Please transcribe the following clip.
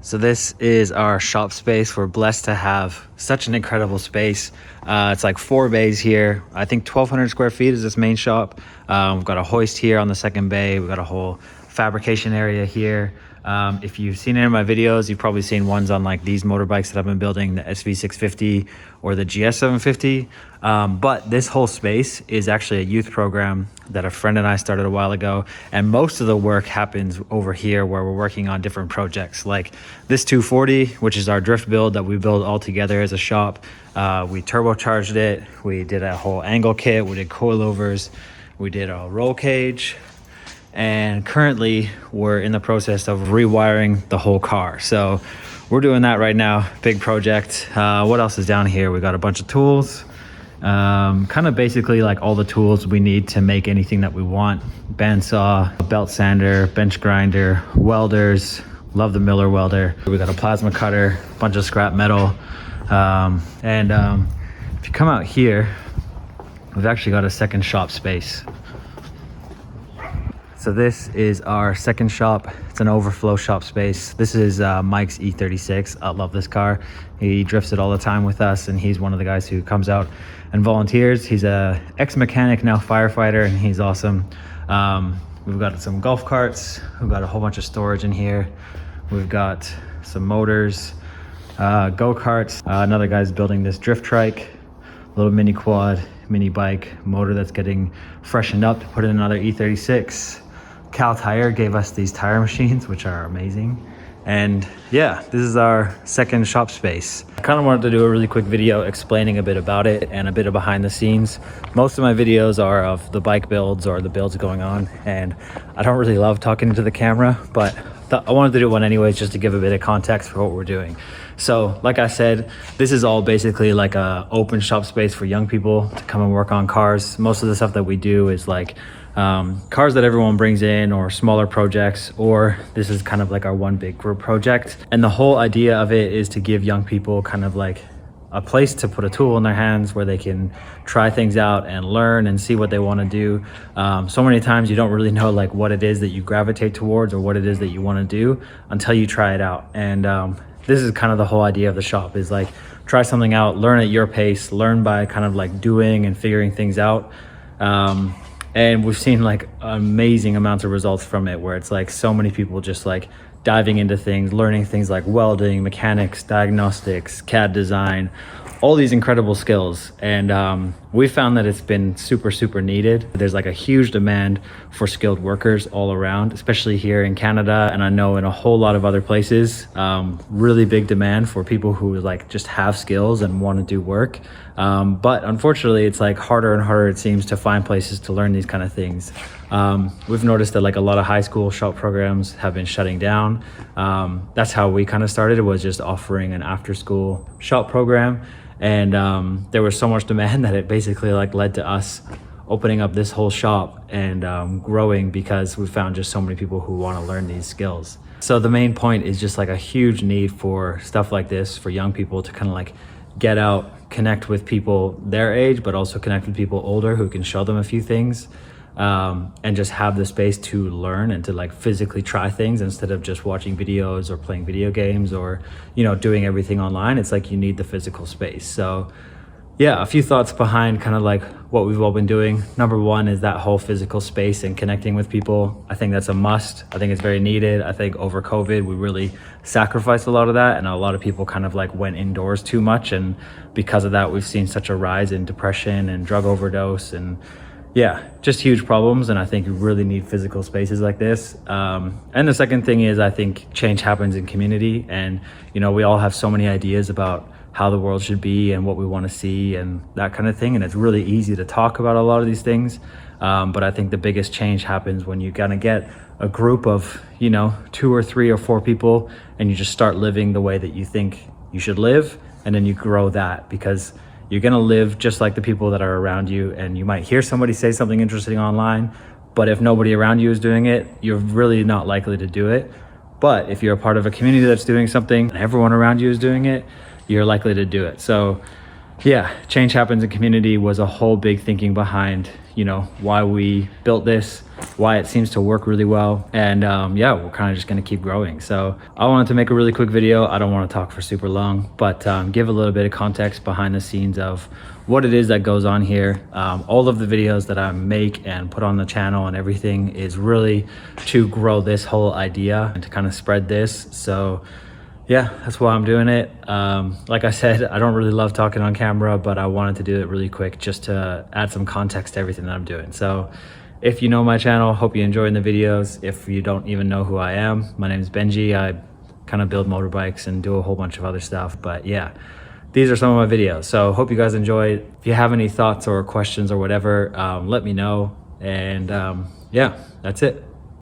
So this is our shop space. We're blessed to have such an incredible space. It's like 4 bays here. I think 1,200 square feet is this main shop. We've got a hoist here on the second bay. We've got a whole fabrication area here. If you've seen any of my videos, you've probably seen ones on like these motorbikes that I've been building, the SV650 or the GS750. But this whole space is actually a youth program that a friend and I started a while ago. And most of the work happens over here where we're working on different projects like this 240, which is our drift build that we build all together as a shop. We turbocharged it. We did a whole angle kit. We did coilovers. We did a roll cage. And currently we're in the process of rewiring the whole car. So we're doing that right now. Big project. What else is down here? We got a bunch of tools. Kind of basically like all the tools we need to make anything that we want. Bandsaw, belt sander, bench grinder, welders. Love the Miller welder. We got a plasma cutter, a bunch of scrap metal. If you come out here, we've actually got a second shop space. So this is our second shop. It's an overflow shop space. This is Mike's E36. I love this car. He drifts it all the time with us, and he's one of the guys who comes out and volunteers. He's a ex-mechanic, now firefighter, and he's awesome. We've got some golf carts. We've got a whole bunch of storage in here. We've got some motors, go-karts. Another guy's building this drift trike, little mini quad, mini bike, motor that's getting freshened up to put in another E36. Cal Tire gave us these tire machines, which are amazing. And yeah, this is our second shop space. I kind of wanted to do a really quick video explaining a bit about it and a bit of behind the scenes. Most of my videos are of the bike builds or the builds going on, and I don't really love talking to the camera, but I wanted to do one anyways just to give a bit of context for what we're doing. So like I said, this is all basically like a open shop space for young people to come and work on cars. Most of the stuff that we do is like cars that everyone brings in, or smaller projects, or this is kind of like our one big group project. And the whole idea of it is to give young people kind of like a place to put a tool in their hands where they can try things out and learn and see what they want to do. So many times you don't really know like what it is that you gravitate towards or what it is that you want to do until you try it out. And this is kind of the whole idea of the shop, is like try something out, learn at your pace, learn by kind of like doing and figuring things out. And we've seen like amazing amounts of results from it, where it's like so many people just like diving into things, learning things like welding, mechanics, diagnostics, CAD design, all these incredible skills. And we found that it's been super needed. There's like a huge demand for skilled workers all around, especially here in Canada, and I know in a whole lot of other places. Really big demand for people who like just have skills and want to do work. But unfortunately, it's like harder and harder, it seems, to find places to learn these kind of things. We've noticed that like a lot of high school shop programs have been shutting down. That's how we kind of started. It was just offering an after school shop program. And there was so much demand that it basically like led to us opening up this whole shop and growing, because we found just so many people who want to learn these skills. So the main point is just like a huge need for stuff like this for young people to kind of like get out, connect with people their age, but also connect with people older who can show them a few things, and just have the space to learn and to like physically try things instead of just watching videos or playing video games or, you know, doing everything online. It's like you need the physical space. So yeah, a few thoughts behind kind of like what we've all been doing. Number one is that whole physical space and connecting with people. I think that's a must. I think it's very needed. I think over COVID, we really sacrificed a lot of that, and a lot of people kind of like went indoors too much. And because of that, we've seen such a rise in depression and drug overdose, and yeah, just huge problems. And I think you really need physical spaces like this. And the second thing is, I think change happens in community, and you know, we all have so many ideas about how the world should be and what we want to see and that kind of thing. And it's really easy to talk about a lot of these things. But I think the biggest change happens when you kind of get a group of, you know, 2 or 3 or 4 people, and you just start living the way that you think you should live. And then you grow that, because you're going to live just like the people that are around you. And you might hear somebody say something interesting online, but if nobody around you is doing it, you're really not likely to do it. But if you're a part of a community that's doing something and everyone around you is doing it, you're likely to do it. So yeah, change happens in community was a whole big thinking behind, you know, why we built this, why it seems to work really well. And yeah, we're kind of just going to keep growing. So I wanted to make a really quick video. I don't want to talk for super long, but give a little bit of context behind the scenes of what it is that goes on here. All of the videos that I make and put on the channel and everything is really to grow this whole idea and to kind of spread this. So yeah, that's why I'm doing it. Like I said, I don't really love talking on camera, but I wanted to do it really quick just to add some context to everything that I'm doing. So if you know my channel, hope you're enjoying the videos. If you don't even know who I am, my name is Benji. I kind of build motorbikes and do a whole bunch of other stuff. But yeah, these are some of my videos. So hope you guys enjoyed. If you have any thoughts or questions or whatever, let me know. And yeah, that's it.